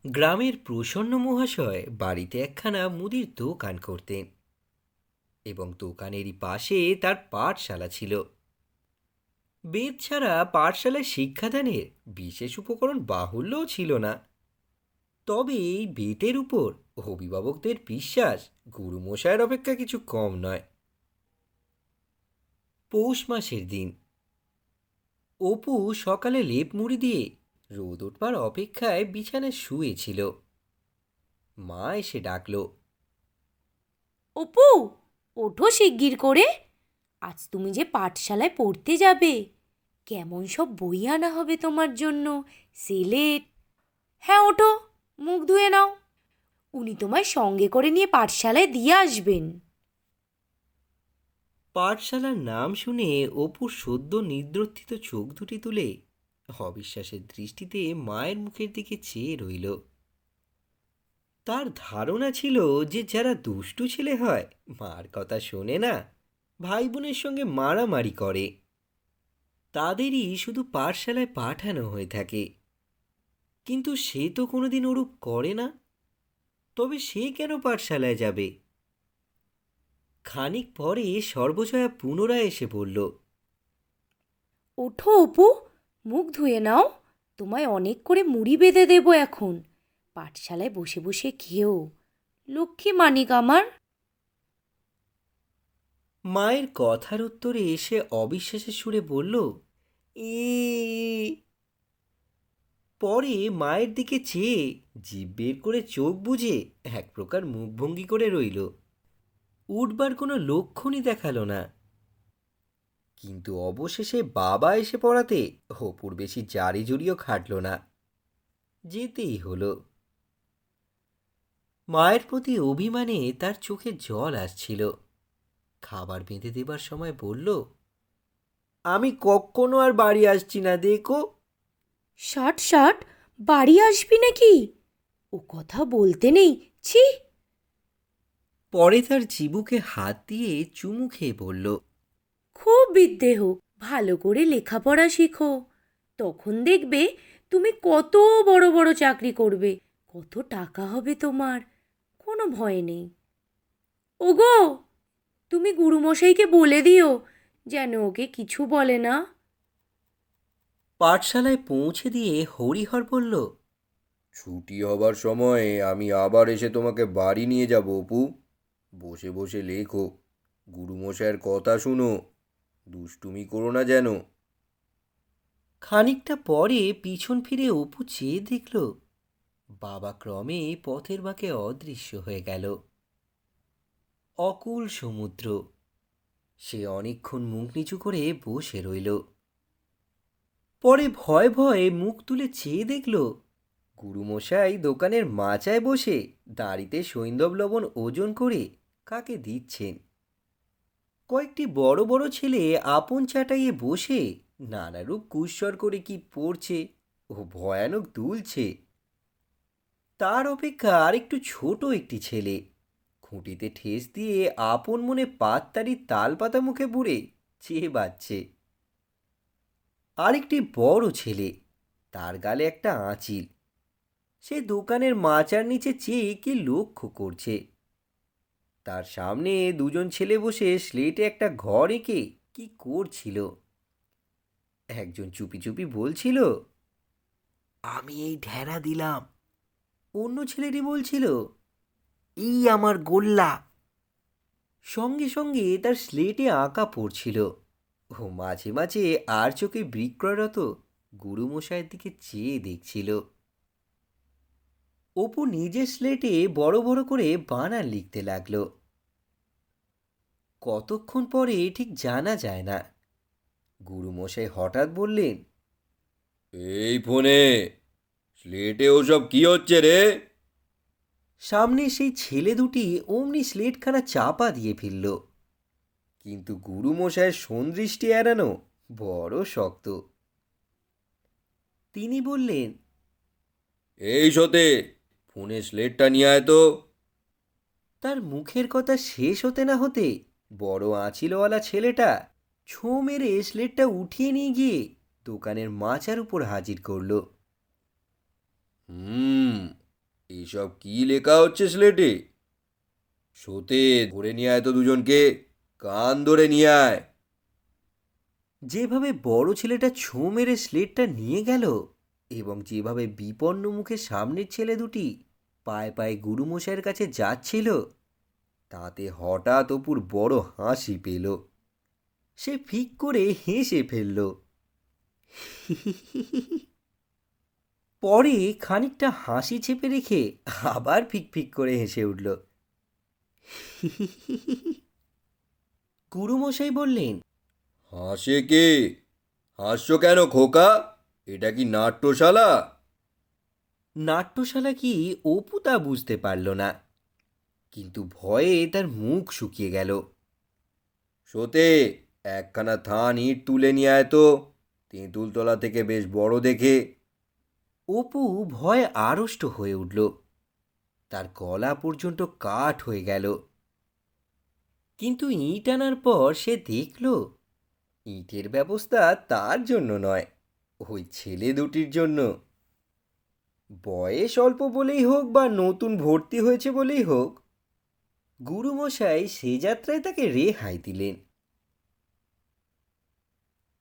গ্রামের প্রসন্ন মহাশয় বাড়িতে একখানা মুদির দোকান করতেন এবং দোকানেরই পাশে তার পাঠশালা ছিল। বেদ ছাড়া পাঠশালায় শিক্ষাদানের বিশেষ উপকরণ বাহুল্যও ছিল না। তবে এই বেতের উপর অভিভাবকদের বিশ্বাস গুরুমশায়ের অপেক্ষা কিছু কম নয়। পৌষ মাসের দিন অপু সকালে লেপ মুড়ি দিয়ে রোদ উঠবার অপেক্ষায় বিছানায় শুয়েছিল। মা এসে ডাকলো। অপু, ওঠো শিগগির করে। আজ তুমি যে পাঠশালায় পড়তে যাবে, কেমন সব বই আনা হবে তোমার জন্য, সিলেট। হ্যাঁ, ওঠো, মুখ ধুয়ে নাও। উনি তোমায় সঙ্গে করে নিয়ে পাঠশালায় দিয়ে আসবেন। পাঠশালার নাম শুনে অপুর সদ্য নিদ্রোত্থিত চোখ দুটি তুলে অবিশ্বাসের দৃষ্টিতে মায়ের মুখের দিকে চেয়ে রইল। তার ধারণা ছিল যে যারা দুষ্টু ছেলে হয়, মার কথা শোনে না, ভাই বোনের সঙ্গে মারামারি করে, তাদেরই শুধু পাঠশালায় পাঠানো হয়ে থাকে। কিন্তু সে তো কোনোদিন ওরূপ করে না। তবে সে কেন পাঠশালায় যাবে? খানিক পরে সর্বজয়া পুনরায় এসে বলল, ওঠো অপু, মুখ ধুয়ে নাও। তোমায় অনেক করে মুড়ি বেঁধে দেবো এখন। পাঠশালায় বসে বসে খেও, লক্ষ্মী মানিক আমার। মায়ের কথার উত্তরে এসে অবিশ্বাসের সুরে বলল, এ। পরে মায়ের দিকে চেয়ে জিভ বের করে চোখ বুজে এক প্রকার মুখভঙ্গি করে রইল। উঠবার কোনো লক্ষণই দেখালো না। কিন্তু অবশেষে বাবা এসে পড়াতে অপুর বেশি জারি জুরিও খাটল না, যেতেই হলো। মায়ের প্রতি অভিমানে তার চোখে জল আসছিল। খাবার বেঁধে দেবার সময় বলল, আমি কখনো আর বাড়ি আসছি না, দেখো। ষাট ষাট, বাড়ি আসবি নাকি? ও কথা বলতে নেই, ছি। পরে তার চিবুকে হাত দিয়ে চুমু খেয়ে বলল, খুব বিদ্যেহ, ভালো করে লেখাপড়া শিখো। তখন দেখবে তুমি কত বড় বড় চাকরি করবে, কত টাকা হবে তোমার। কোনো ভয় নেই। ওগো, তুমি গুরুমশাইকে বলে দিও যেন ওকে কিছু বলে না। পাঠশালায় পৌঁছে দিয়ে হরিহর বলল, ছুটি হবার সময় আমি আবার এসে তোমাকে বাড়ি নিয়ে যাব অপু। বসে বসে লেখো, গুরুমশায়ের কথা শুনো, দুষ্টুমি করো না যেন। খানিকটা পরে পিছন ফিরে অপু চেয়ে দেখল বাবা ক্রমে পথের বাঁকে অদৃশ্য হয়ে গেল। অকুল সমুদ্র। সে অনেকক্ষণ মুখ নিচু করে বসে রইল। পরে ভয়ে ভয়ে মুখ তুলে চেয়ে দেখল গুরুমশাই দোকানের মাচায় বসে দাঁড়িতে সৈন্দব লবণ ওজন করে কাকে দিচ্ছেন। কয়েকটি বড় বড় ছেলে আপন চাটাইয়ে বসে নানারূপ কুৎসর করে কি পড়ছে ও ভয়ানক দুলছে। তার অপেক্ষা আরেকটু ছোট একটি ছেলে খুঁটিতে ঠেস দিয়ে আপন মনে পাততারি তালপাতা মুখে বুড়ে চেয়ে বাজছে। আরেকটি বড় ছেলে, তার গালে একটা আঁচিল, সে দোকানের মাচার নিচে চেয়ে কি লক্ষ্য করছে। তার সামনে দুজন ছেলে বসে স্লেটে একটা ঘর এঁকে কি করছিল। একজন চুপি চুপি বলছিল, আমি এই ঢেরা দিলাম। অন্য ছেলেটি বলছিল, এই আমার গোল্লা। সঙ্গে সঙ্গে তার স্লেটে আঁকা পড়ছিল ও মাঝে মাঝে আর চোখে বিক্রয়রত গুরুমশাইয়ের দিকে চেয়ে দেখছিল। অপু নিজের স্লেটে বড় বড় করে বানান লিখতে লাগলো। কতক্ষণ পরে ঠিক জানা যায় না, গুরুমশাই হঠাৎ বললেন, এই ফোনে স্লেটে ওসব কি হচ্ছে রে? সামনে সেই ছেলে দুটি অমনি স্লেটখানা চাপা দিয়ে ফেলল। কিন্তু গুরুমশাইয়ের সন্দৃষ্টি এড়ানো বড় শক্ত। তিনি বললেন, এই সতে, ফোনে স্লেটটা নিয়ে আয় তো। তার মুখের কথা শেষ হতে না হতে বড় আঁচিলওয়ালা ছেলেটা ছোঁ মেরে স্লেটটা উঠিয়ে নিয়ে গিয়ে দোকানের মাচার উপর হাজির করল। হুম, এসব কি লেখা হচ্ছে স্লেটে? সতে ধরে নিয়ে আয় তো দুজনকে, কান ধরে নিয়ে আয়। যেভাবে বড় ছেলেটা ছোঁ মেরে স্লেটটা নিয়ে গেল এবং যেভাবে বিপন্ন মুখে সামনের ছেলে দুটি পায়ে পায়ে গুরুমশাইয়ের কাছে যাচ্ছিল, তাতে হঠাৎ অপুর বড় হাসি পেল। সে ফিক করে হেসে ফেলল। পরে খানিকটা হাসি চেপে রেখে আবার ফিক ফিক করে হেসে উঠল। গুরুমশাই বললেন, হাসে কে? হাসছো কেন খোকা? এটা কি নাট্যশালা? নাট্যশালা কি অপু তা বুঝতে পারল না, কিন্তু ভয়ে তার মুখ শুকিয়ে গেল। সতে, একখানা থান ইট তুলে নিয়ে আয় তো, তেঁতুলতলা থেকে বেশ বড় দেখে। অপু ভয়ে আড়ষ্ট হয়ে উঠল। তার গলা পর্যন্ত কাঠ হয়ে গেল। কিন্তু ইট আনার পর সে দেখল ইটের ব্যবস্থা তার জন্য নয়, ওই ছেলে দুটির জন্য। বয়স অল্প বলেই হোক বা নতুন ভর্তি হয়েছে বলেই হোক, গুরুমশাই সে যাত্রায় তাকে রেহাই দিলেন।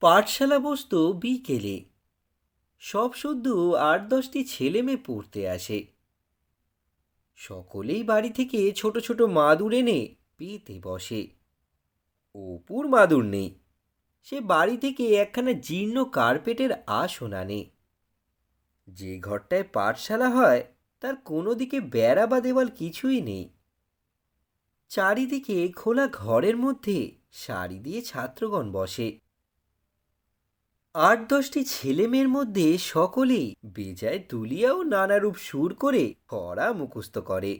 পাঠশালা বসত বিকেলে। সব শুদ্ধ ৮-১০টি ছেলে মেয়ে পড়তে আসে। সকলেই বাড়ি থেকে ছোট ছোট মাদুর এনে পেতে বসে। অপুর মাদুর নেই। সে বাড়ি থেকে একখানা জীর্ণ কার্পেটের আসন আনে। যে ঘরটায় পাঠশালা হয় তার কোনো দিকে বেড়া বা দেওয়াল কিছুই নেই। চারিদিকে খোলা ঘরের মধ্যে সারি দিয়ে ছাত্রগণ বসে। ৮-১০টি ছেলে মেয়ের মধ্যে সকলেই বেজায় দুলিয়া ও নানারূপ সুর করে পড়া মুখস্থ করে।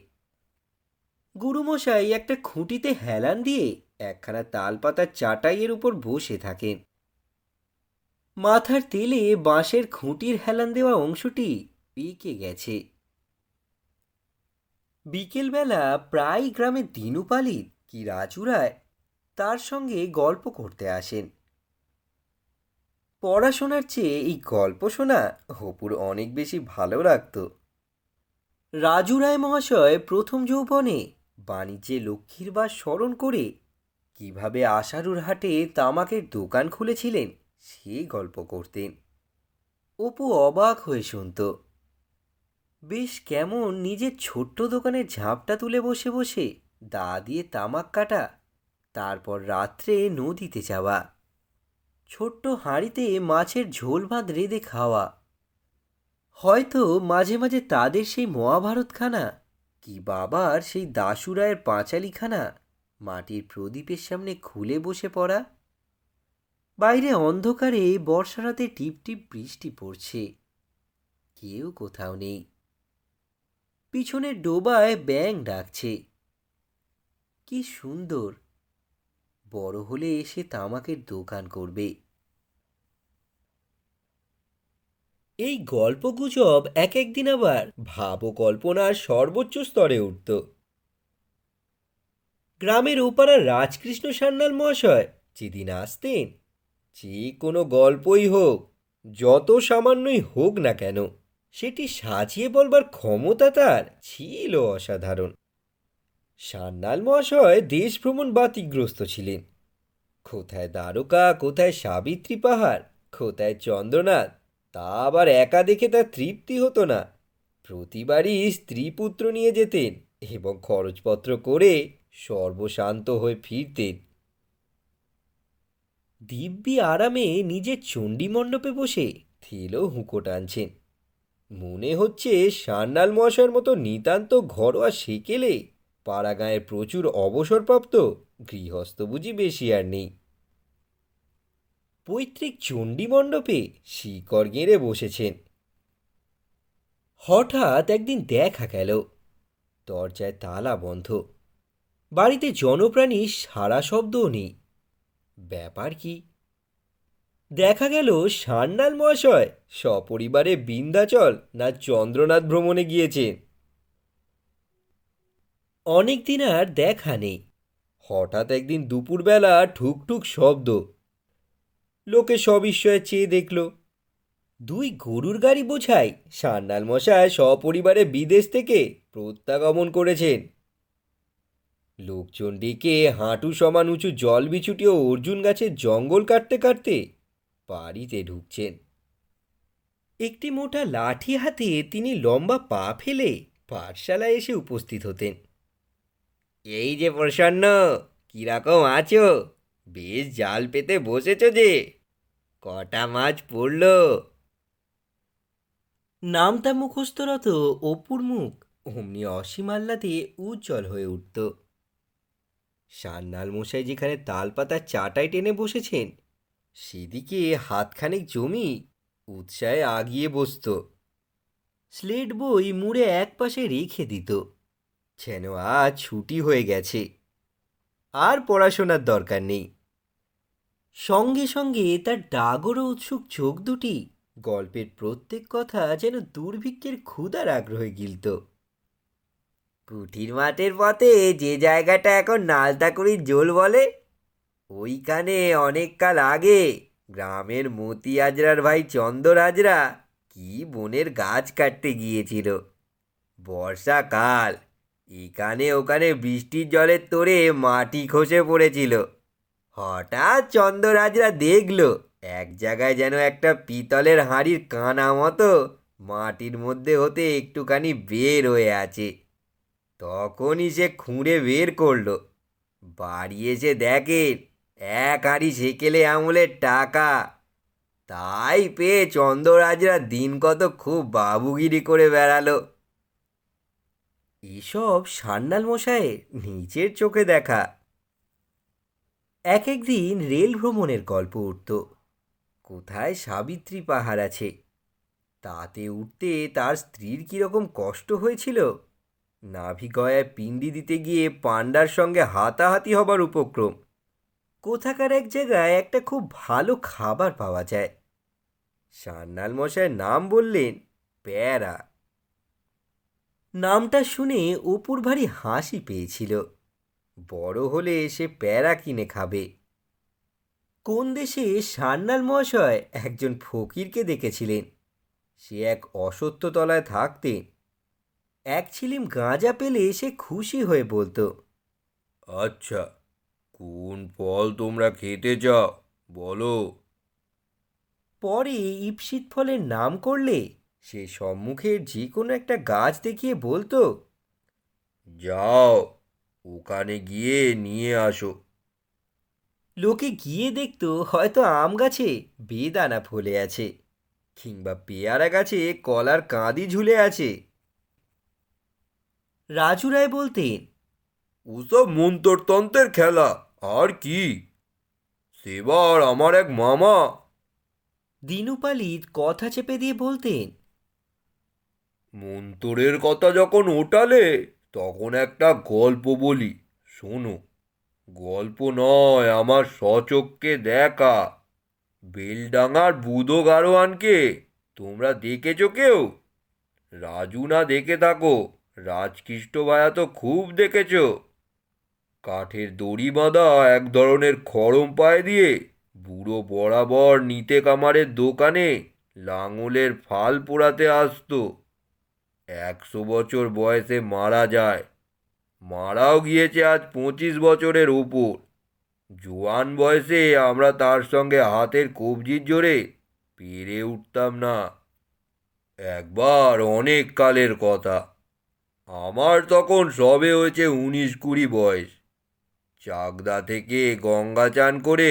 গুরুমশাই একটা খুঁটিতে হেলান দিয়ে একখানা তালপাতার চাটাইয়ের উপর বসে থাকেন। মাথার তেলে বাঁশের খুঁটির হেলান দেওয়া অংশটি পেকে গেছে। বিকেলবেলা প্রায় গ্রামে দিনু পালিত কি রাজু রায় তার সঙ্গে গল্প করতে আসেন। পড়াশোনার চেয়ে এই গল্প শোনা অপুর অনেক বেশি ভালো লাগত। রাজু রায় মহাশয় প্রথম যৌবনে বাণিজ্যে লক্ষ্মীর বাস স্মরণ করে কিভাবে আশারুর হাটে তামাকের দোকান খুলেছিলেন সে গল্প করতেন। অপু অবাক হয়ে শুনত। বেশ কেমন নিজের ছোট্ট দোকানের ঝাঁপটা তুলে বসে বসে দা দিয়ে তামাক কাটা, তারপর রাত্রে নদীতে যাওয়া, ছোট্ট হাঁড়িতে মাছের ঝোল ভাত রেঁধে খাওয়া, হয়তো মাঝে মাঝে তাদের সেই মহাভারতখানা কি বাবার সেই দাশুরায়ের পাঁচালিখানা মাটির প্রদীপের সামনে খুলে বসে পড়া। বাইরে অন্ধকারে বর্ষারাতে টিপটিপ বৃষ্টি পড়ছে, কেউ কোথাও নেই। পিছনের ডোবায় ব্যাঙ ডাকছে। কি সুন্দর! বড় হলে এসে তামাকের দোকান করবে। এই গল্পগুজব এক একদিন আবার ভাব ও কল্পনার সর্বোচ্চ স্তরে উঠত। গ্রামের ওপাড়ার রাজকৃষ্ণ সান্যাল মহাশয় যেদিন আসতেন, যে কোনো গল্পই হোক, যত সামান্যই হোক না কেন, সেটি সাজিয়ে বলবার ক্ষমতা তার ছিল অসাধারণ। সান্যাল মহাশয় দেশ ভ্রমণ বাতিগ্রস্ত ছিলেন। কোথায় দ্বারকা, কোথায় সাবিত্রী পাহাড়, কোথায় চন্দ্রনাথ, তা আবার একা দেখে তার তৃপ্তি হতো না। প্রতিবারই স্ত্রী পুত্র নিয়ে যেতেন এবং খরচপত্র করে সর্বশান্ত হয়ে ফিরতেন। দিব্যি আরামে নিজের চণ্ডী মণ্ডপে বসে থেলো হুঁকো টানছেন। মনে হচ্ছে সান্যাল মহাশয়ের মতো নিতান্ত ঘরোয়া সেকেলে পাড়াগাঁয়ের প্রচুর অবসরপ্রাপ্ত গৃহস্থ বুঝি বেশি আর নেই। পৈতৃক চণ্ডী মণ্ডপে শিকড় গেঁড়ে বসেছেন। হঠাৎ একদিন দেখা গেল দরজায় তালা বন্ধ, বাড়িতে জনপ্রাণী সারা শব্দও নেই। ব্যাপার কি? দেখা গেল সান্যাল মহাশয় সপরিবারে বিন্ধ্যাচল না চন্দ্রনাথ ভ্রমণে গিয়েছেন। অনেক দিন আর দেখা নেই। হঠাৎ একদিন দুপুরবেলা ঠুকঠুক শব্দ। লোকে সবিস্ময়ে চেয়ে দেখল। 2 গরুর গাড়ি বোঝাই সান্যাল মশাই সপরিবারে বিদেশ থেকে প্রত্যাগমন করেছেন। লোকজন ডেকে হাঁটু সমান উঁচু জল বিছুটি ও অর্জুন গাছের জঙ্গল কাটতে কাটতে বাড়িতে ঢুকছেন। একটি মোটা লাঠি হাতে তিনি লম্বা পা ফেলে পাঠশালায় এসে উপস্থিত হতেন। এই যে প্রসন্ন, কিরকম আছো? বেশ জাল পেতে বসেছো যে, কটা মাছ পড়লো? নামটা মুখস্থরত অপুর মুখ অমনি অসীম আহ্লাদে উজ্জ্বল হয়ে উঠত। সান্যাল মশাই যেখানে তালপাতার চাটাই টেনে বসেছেন, সেদিকে হাতখানেক জমি উৎসাহে আগিয়ে বসত। স্লেট বই মুড়ে একপাশে রেখে দিত, যেন আজ ছুটি হয়ে গেছে, আর পড়াশোনার দরকার নেই। সঙ্গে সঙ্গে তার ডাগর ও উৎসুক চোখ দুটি গল্পের প্রত্যেক কথা যেন দুর্ভিক্ষের ক্ষুধার আগ্রহে গিলত। কুঠির মাঠের পথে যে জায়গাটা এখন নালতাকুড়ির জোল বলে, ওইখানে অনেক কাল আগে গ্রামের মতি হাজরার ভাই চন্দর হাজরা কি বনের গাছ কাটতে গিয়েছিল। বর্ষাকাল, এখানে ওখানে বৃষ্টির জলের তোড়ে মাটি খসে পড়েছিল। হঠাৎ চন্দর হাজরা দেখলো এক জায়গায় যেন একটা পিতলের হাঁড়ির কানা মতো মাটির মধ্যে হতে একটুখানি বের হয়ে আছে। তখনই সে খুঁড়ে বের করলো। বাড়ি এসে দেখেন এক হাঁড়ি সেকেলে আমলের টাকা। তাই পেয়ে চন্দরাজরা দিন কত খুব বাবুগিরি করে বেড়ালো। এসব সান্যাল মশাইয়ের নিজের চোখে দেখা। এক একদিন রেল ভ্রমণের গল্প উঠত। কোথায় সাবিত্রী পাহাড় আছে, তাতে উঠতে তার স্ত্রীর কীরকম কষ্ট হয়েছিল। নাভিগয়ায় পিণ্ডি দিতে গিয়ে পাণ্ডার সঙ্গে হাতাহাতি হবার উপক্রম। কোথাকার এক জায়গায় একটা খুব ভালো খাবার পাওয়া যায়। সান্যাল মশাই নাম বললেন প্যারা। নামটা শুনে অপুর ভারী হাসি পেয়েছিল। বড় হলে সে প্যারা কিনে খাবে। কোন দেশে সান্যাল মহাশয় একজন ফকিরকে দেখেছিলেন। সে এক অশ্বত্থতলায় থাকতেন। এক ছিলিম গাঁজা পেলে সে খুশি হয়ে বলতো, আচ্ছা, কোন ফল তোমরা খেতে চাও বলো। পরে ইপ্সিত ফলের নাম করলে সে সম্মুখের যে কোনো একটা গাছ দেখিয়ে বলতো, যাও, ওখানে গিয়ে নিয়ে আসো। লোকে গিয়ে দেখতো হয়তো আম গাছে বেদানা ফলে আছে, কিংবা পেয়ারা গাছে কলার কাঁদি ঝুলে আছে। রাজু রায় বলতেন, ওসব মন্তরতন্ত্রের খেলা আর কি। সেবার আমার এক মামা। দিনু পালিত কথা চেপে দিয়ে বলতেন, মন্তরের কথা যখন ওঠালে তখন একটা গল্প বলি, শোনো। গল্প নয়, আমার স্বচক্ষে দেখা। বেলডাঙার বুধো গারোয়ানকে তোমরা দেখেছো কেউ? রাজু না দেখে থাকো, রাজকৃষ্ণ ভায়া তো খুব দেখেছো। কাঠের দড়ি বাঁধা এক ধরনের খড়ম পায়ে দিয়ে বুড়ো বরাবর নিতে কামারের দোকানে লাঙলের ফাল পোড়াতে আসতো। 100 বছর বয়সে মারা যায়। মারাও গিয়েছে আজ 25 বছরের ওপর। জোয়ান বয়সে আমরা তার সঙ্গে হাতের কবজির জোরে পেরে উঠতাম না। একবার অনেক কালের কথা, আমার তখন সবে হয়েছে 19-20 বয়স। চাকদা থেকে গঙ্গা চান করে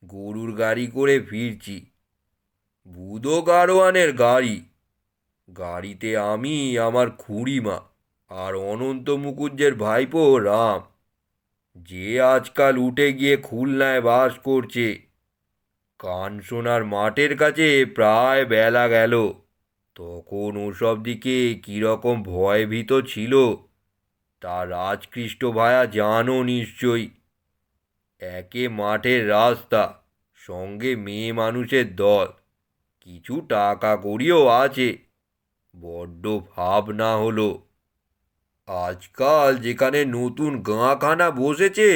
গরুর গাড়ি করে ফিরছি। বুধো গারোয়ানের গাড়ি। গাড়িতে আমি, আমার খুড়িমা আর অনন্ত মুকুজ্জের ভাইপো রাম, যে আজকাল উঠে গিয়ে খুলনায় বাস করছে। কানসোনার মাঠের কাছে প্রায় বেলা গেল। তখন ওসব দিকে কীরকম ভয়ভীত ছিল তা রাজকৃষ্ণ ভায়া জানো নিশ্চয়ই। একে মাঠের রাস্তা, সঙ্গে মেয়ে মানুষের দল, কিছু টাকা কড়িও আছে। বড্ড ভাবনা হলো। আজকাল যেখানে নতুন গাঁখানা বসেছে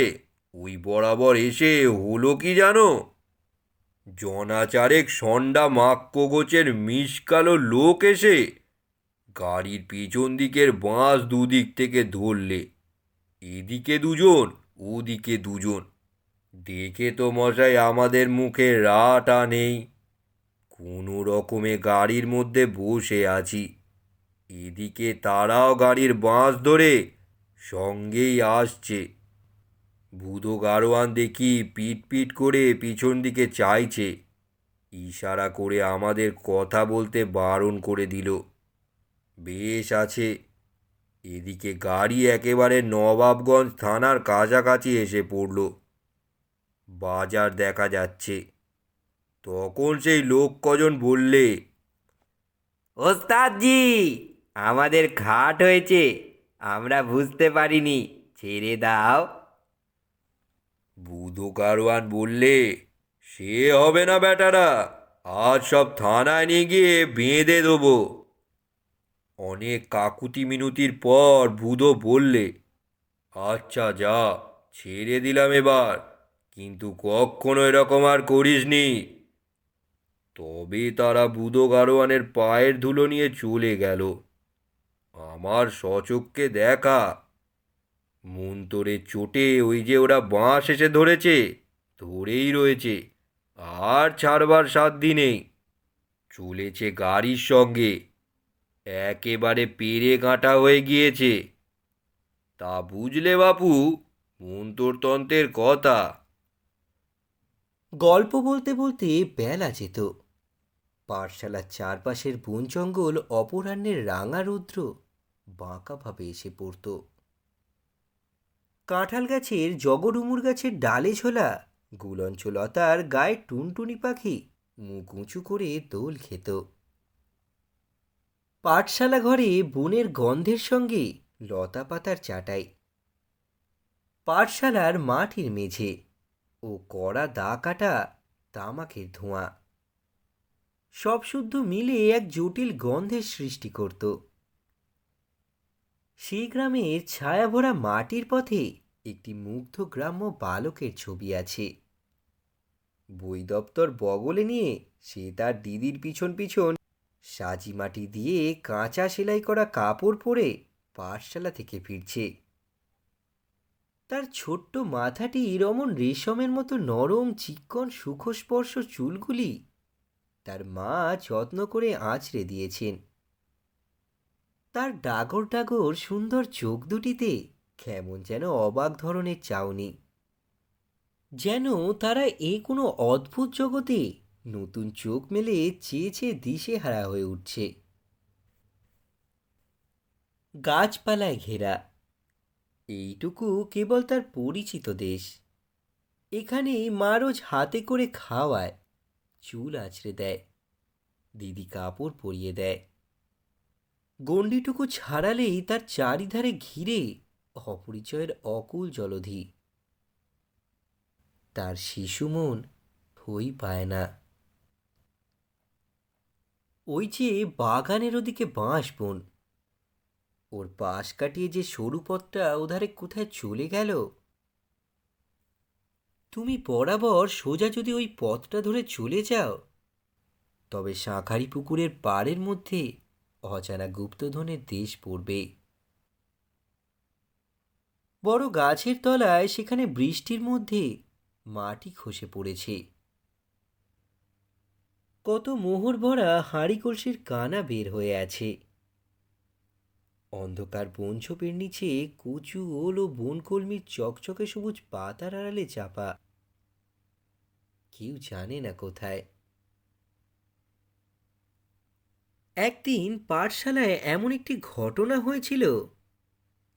ওই বরাবর এসে হলো কি জানো? জনাচারেক ষণ্ডা মাক্কগোচের মিশকালো লোক এসে গাড়ির পিছন দিকের বাঁশ দুদিক থেকে ধরলে, এদিকে দুজন ওদিকে দুজন। দেখে তো মশাই আমাদের মুখে রাটা নেই। কোনো রকমে গাড়ির মধ্যে বসে আছি, এদিকে তারাও গাড়ির বাঁশ ধরে সঙ্গেই আসছে। ভুদো গাড়োয়ান দেখি পিট পিট করে পিছন দিকে চাইছে, ইশারা করে আমাদের কথা বলতে বারণ করে দিল। বেশ আছে, এদিকে গাড়ি একেবারে নবাবগঞ্জ থানার কাছাকাছি এসে পড়ল। বাজার দেখা যাচ্ছে। তখন সেই লোক কজন বললে, ওস্তাদজি, আমাদের ঘাট হয়েছে, আমরা বুঝতে পারিনি, ছেড়ে দাও। বুধো গাড়োয়ান বললে, সে হবে না বেটারা, আজ সব থানায় নিয়ে গিয়ে বেঁধে দেবো। অনেক কাকুতি মিনতির পর বুধো বললে, আচ্ছা যা, ছেড়ে দিলাম এবার, কিন্তু কখনো এরকম আর করিসনি। তবে তারা বুধো গাড়োয়ানের পায়ের ধুলো নিয়ে চলে গেল। আমার স্বচক্ষে দেখা, মন্তরের চোটে ওই যে ওরা বাঁশ এসে ধরেছে, ধরেই রয়েছে, আর ছাড়বার সাধ্য নেই। চলেছে গাড়ির সঙ্গে, একেবারে পেরে কাঁটা হয়ে গিয়েছে। তা বুঝলে বাপু মন্তরতন্ত্রের কথা। গল্প বলতে বলতে বেলা যেত। পাঠশালার চারপাশের বন জঙ্গল অপরাহ্নের রাঙা রৌদ্র বাঁকাভাবে এসে পড়ত। কাঁঠাল গাছের জগডুমুর গাছের ডালে ঝোলা গুলঞ্চ লতার গায়ে টুনটুনি পাখি মুখ উঁচু করে দোল খেত। পাঠশালা ঘরে বনের গন্ধের সঙ্গে লতা পাতার চাটাই, পাঠশালার মাটির মেঝে ও কড়া দা কাটা তামাকের ধোঁয়া সব শুদ্ধ মিলে এক জটিল গন্ধের সৃষ্টি করত। সেই গ্রামের ছায়াভরা মাটির পথে একটি মুগ্ধ গ্রাম্য বালকের ছবি আছে। বই দপ্তর বগলে নিয়ে সে তার দিদির পিছন পিছন সাজি মাটি দিয়ে কাঁচা সেলাই করা কাপড় পরে পাঠশালা থেকে ফিরছে। তার ছোট্ট মাথাটির অমন রেশমের মতো নরম চিক্কণ সুখস্পর্শ চুলগুলি তার মা যত্ন করে আঁচড়ে দিয়েছেন। তার ডাগর ডাগর সুন্দর চোখ দুটিতে কেমন যেন অবাক ধরনের চাউনি, যেন তারা কোনো অদ্ভুত জগতে নতুন চোখ মেলে চেয়ে চেয়ে দিশেহারা হয়ে উঠছে। গাছপালায় ঘেরা এইটুকু কেবল তার পরিচিত দেশ। এখানে মা রোজ হাতে করে খাওয়ায়, চুল আঁচড়ে দেয়, দিদি কাপড় পরিয়ে দেয়। গণ্ডিটুকু ছাড়ালেই তার চারিধারে ঘিরে অপরিচয়ের অকুল জলধি। তার শিশু মন ঠই পায় না। ওই যে বাগানের ওদিকে বাঁশ বন, ওর পাশ কাটিয়ে যে সরু পথটা ওধারে কোথায় চলে গেল। তুমি বরাবর সোজা যদি ওই পথটা ধরে চলে যাও, তবে শাঁখারি পুকুরের পাড়ের মধ্যে অজানা গুপ্তধনের দেশ পড়বে। বড় গাছের তলায় সেখানে বৃষ্টির মধ্যে মাটি খসে পড়েছে। কত মোহর ভরা হাঁড়ি কলসির কানা বের হয়ে আছে। অন্ধকার বনঝোপের নিচে কচু ওল ও বনকলমির চকচকে সবুজ পাতার আড়ালে চাপা, কেউ জানে না কোথায়। একদিন পাঠশালায় এমন একটি ঘটনা হয়েছিল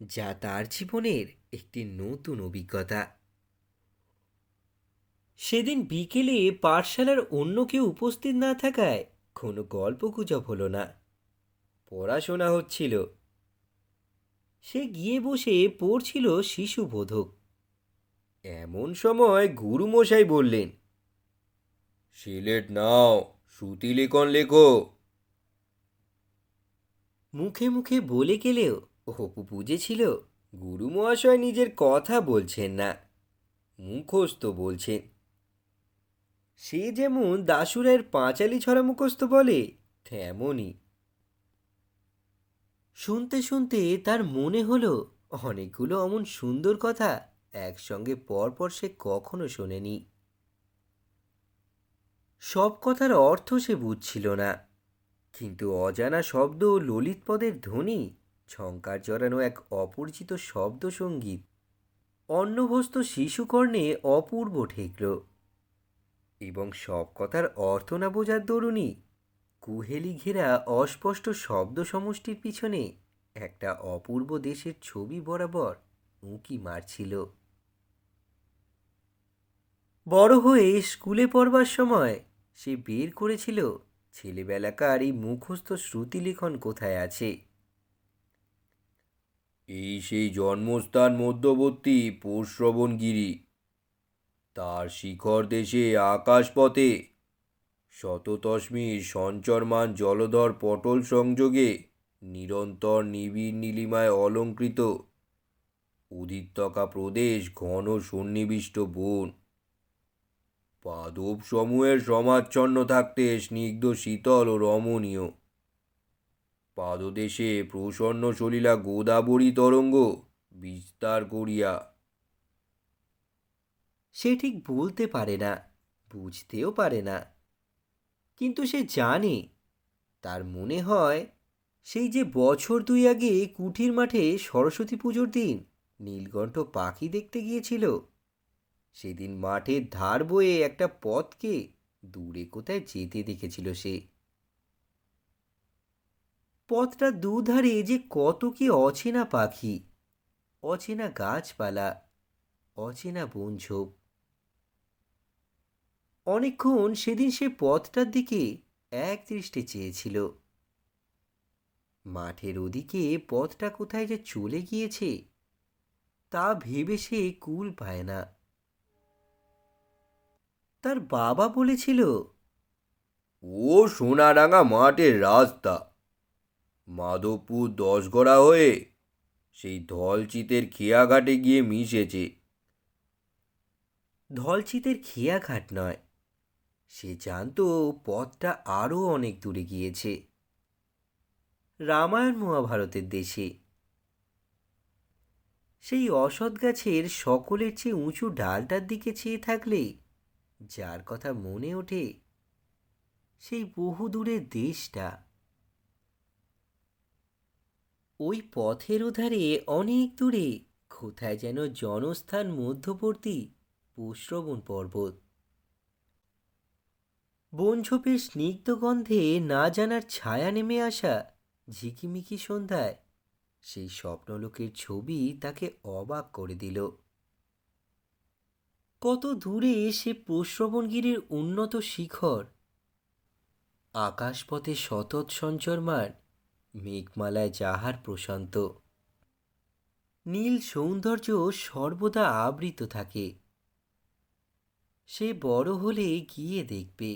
যা তার জীবনের একটি নতুন অভিজ্ঞতা। সেদিন বিকেলে পাঠশালার অন্য কেউ উপস্থিত না থাকায় কোনো গল্পগুজব হলো না, পড়াশোনা হচ্ছিল। সে গিয়ে বসে পড়ছিল শিশুবোধক। এমন সময় গুরুমশাই বললেন, সিলেট নাও, শ্রুতিলেখন লেখো। মুখে মুখে বলে গেলেও অপু বুঝেছিল গুরু মহাশয় নিজের কথা বলছেন না, মুখস্থ বলছেন। সে যেমন দাশুরের পাঁচালি ছড়া মুখস্থ বলে, তেমনই। শুনতে শুনতে তার মনে হলো অনেকগুলো অমন সুন্দর কথা একসঙ্গে পরপর সে কখনো শোনেনি। সব কথার অর্থ সে বুঝছিল না, কিন্তু অজানা শব্দ ও ললিত পদের ধ্বনি, ঝংকার জড়ানো এক অপরিচিত শব্দ সঙ্গীত অন্নভস্ত শিশুকর্ণে অপূর্ব ঠেকল। এবং সব কথার অর্থ না বোঝার দরুনই কুহেলি ঘেরা অস্পষ্ট শব্দ সমষ্টির পিছনে একটা অপূর্ব দেশের ছবি বরাবর উঁকি মারছিল। বড় হয়ে স্কুলে পড়বার সময় সে বের করেছিল ছেলেবেলাকার এই মুখস্থ শ্রুতিলেখন কোথায় আছে। এই সেই জন্মস্থান মধ্যবর্তী পৌশ্রবণগিরি, তার শিখর দেশে আকাশপথে শততশ্মীর সঞ্চরমান জলধর পটল সংযোগে নিরন্তর নিবিড় নীলিমায় অলঙ্কৃত উদ্বৃত্তকা প্রদেশ ঘন সন্নিবিষ্ট বন, পাদপ সমূহের সমাচ্ছন্ন থাকতে স্নিগ্ধ শীতল ও রমণীয়, পাদদেশে প্রসন্ন সলিলা গোদাবরী তরঙ্গ বিস্তার করিয়া। সে ঠিক বলতে পারে না, বুঝতেও পারে না, কিন্তু সে জানে, তার মনে হয় সেই যে বছর দুই আগে কুঠির মাঠে সরস্বতী পুজোর দিন নীলকণ্ঠ পাখি দেখতে গিয়েছিল, সেদিন মাঠের ধার বয়ে একটা পথকে দূরে কোথায় যেতে দেখেছিল সে। পথটা দুধারে যে কত কি অচেনা পাখি, অচেনা গাছপালা, অচেনা বনঝোপ। অনেকক্ষণ সেদিন সে পথটার দিকে এক দৃষ্টে চেয়েছিল। মাঠের ওদিকে পথটা কোথায় যে চলে গিয়েছে তা ভেবে সে কুল পায় না। তার বাবা বলেছিল, ও সোনারাঙা মাঠের রাস্তা, মাধবপুর 10 গড়া হয়ে সেই ধলচিতের খেয়াঘাটে গিয়ে মিশেছে। ধলচিতের খেয়াঘাট নয়, সে জানতো পথটা আরও অনেক দূরে গিয়েছে, রামায়ণ মহাভারতের দেশে। সেই অসৎ গাছের সকলের চেয়ে উঁচু ডালটার দিকে চেয়ে থাকলে যার কথা মনে ওঠে সেই বহু দূরের দেশটা। ওই পথের ওধারে অনেক দূরে কোথায় যেন জনস্থান মধ্যবর্তী পুষ্রবণ পর্বত। বনঝোপের স্নিগ্ধ গন্ধে না জানার ছায়া নেমে আসা ঝিকিমিকি সন্ধ্যায় সেই স্বপ্নলোকের ছবি তাকে অবাক করে দিল। কত দূরে সে পুষ্রবণগিরির উন্নত শিখর, আকাশপথে শতৎ সঞ্চরমান মেঘমালায় যাহার প্রশান্ত, নীল সৌন্দর্য সর্বদা আবৃত থাকে। সে বড় হলে গিয়ে দেখবে